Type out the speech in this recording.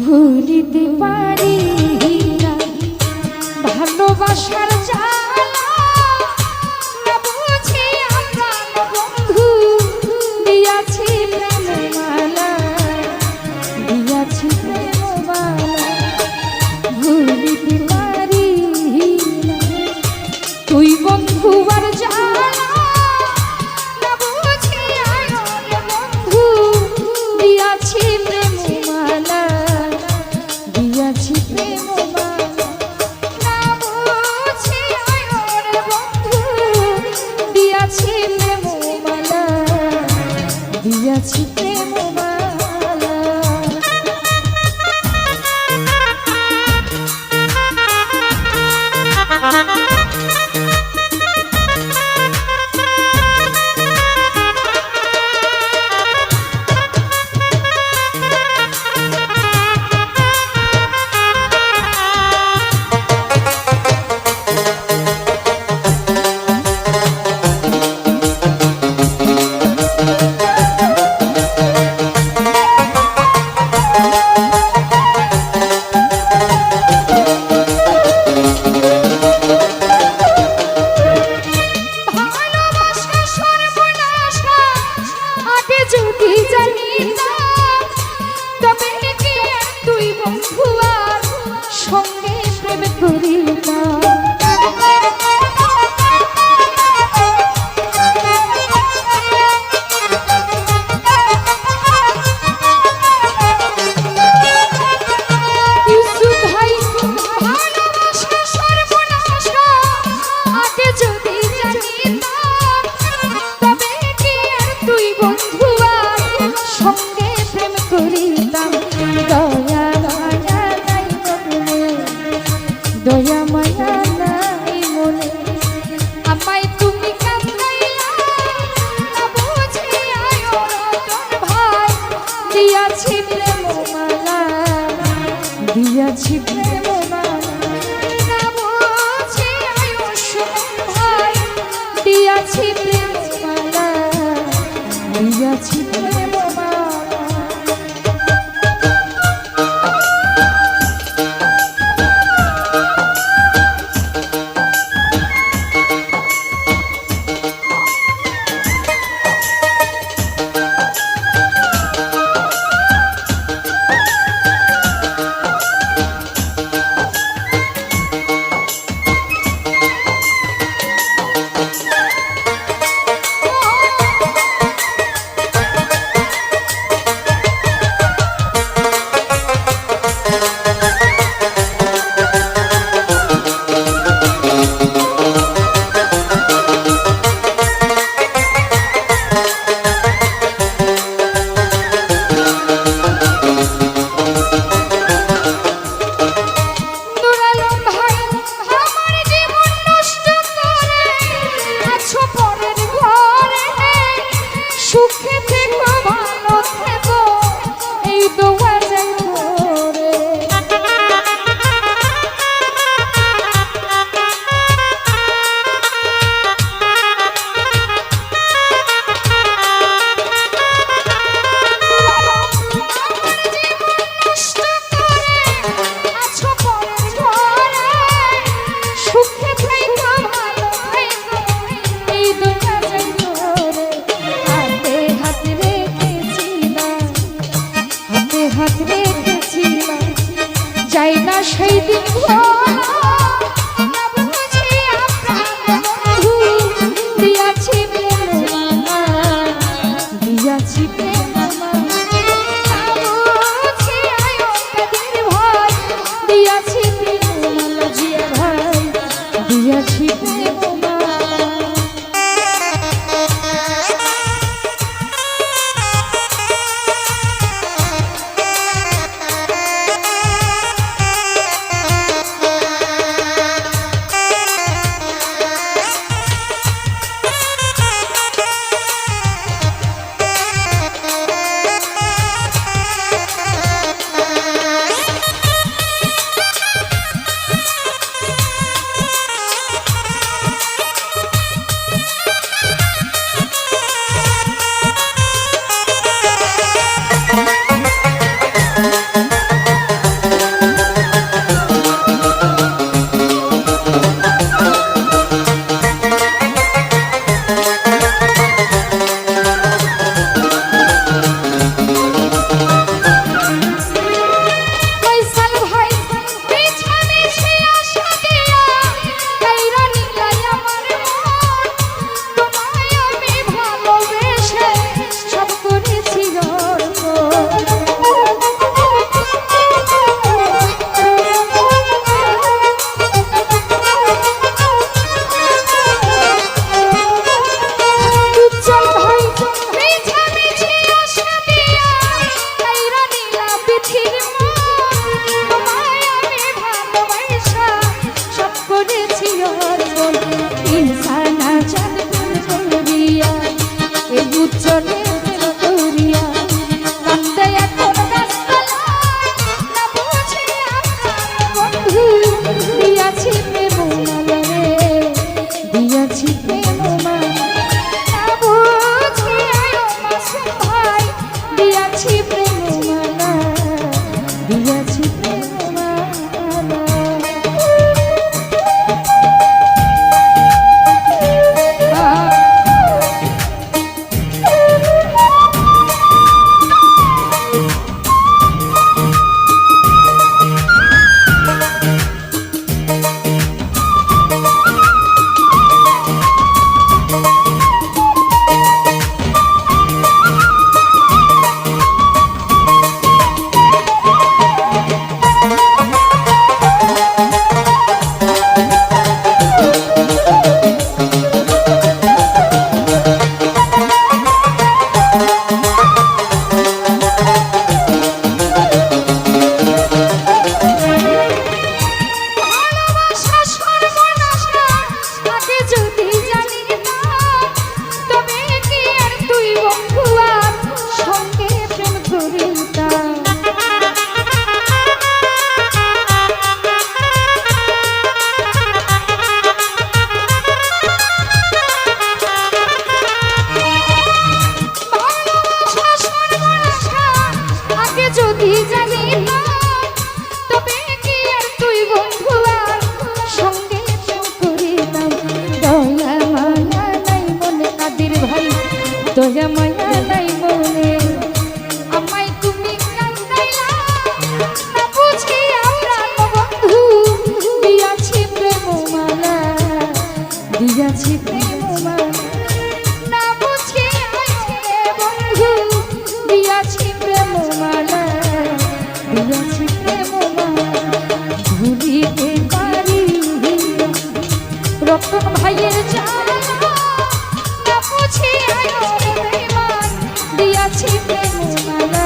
ভুলিতে পারি না ভালোবাসার জ্বালা, না বুঝি আমার বন্ধু দিয়াছি প্রেমমালা, দিয়াছি প্রেমমালা। ভুলিতে পারি না তুই বন্ধু আর জ্বালা, না বুঝি আমার বন্ধু দিয়াছি প্রেমমালা, দিয়াছি প্রেমমালা। না বুঝি আমার বন্ধু দিয়াছি প্রেমমালা, দিয়াছি প্রেমমালা। দয়া মায়া নাই মনে আমায় তুমি কাঁদাইলা, না বুঝি আয়রতন ভাই দিয়াছি প্রেমমালা, দিয়াছি প্রেমমালা। না বুঝি আয়ুষ্মান ভাই দিয়াছি প্রেমমালা, দিয়াছি প্রেমমালা। যাই না সেই দিন দিয়াছি প্রেমমালা, দিয়াছি প্রেমমালা। দিয়াছি প্রেমমালা জিয়া ভাই, দিয়াছি প্রেমমালা। ভুলতাম। আগে যদি জানি না তবে কি আর তুই বন্ধু আর সঙ্গে করিতাম। দয়া মায়া নাই মনে কাদের ভাই, দয়া মায়া নাই মনে। আমায় তুমি কান্দাইলা না বুঝিয়া প্রাণ বন্ধু, দিয়াছি প্রেম মালা, দিয়াছি প্রেম মালা, না বুঝিয়া বন্ধু, দিয়াছি প্রেম মালা, দিয়াছি প্রেম মালা। ভুলিতে পারি রতন ভাইয়ের জ্বালা, না বুঝিয়া দিয়াছি প্রেম মালা,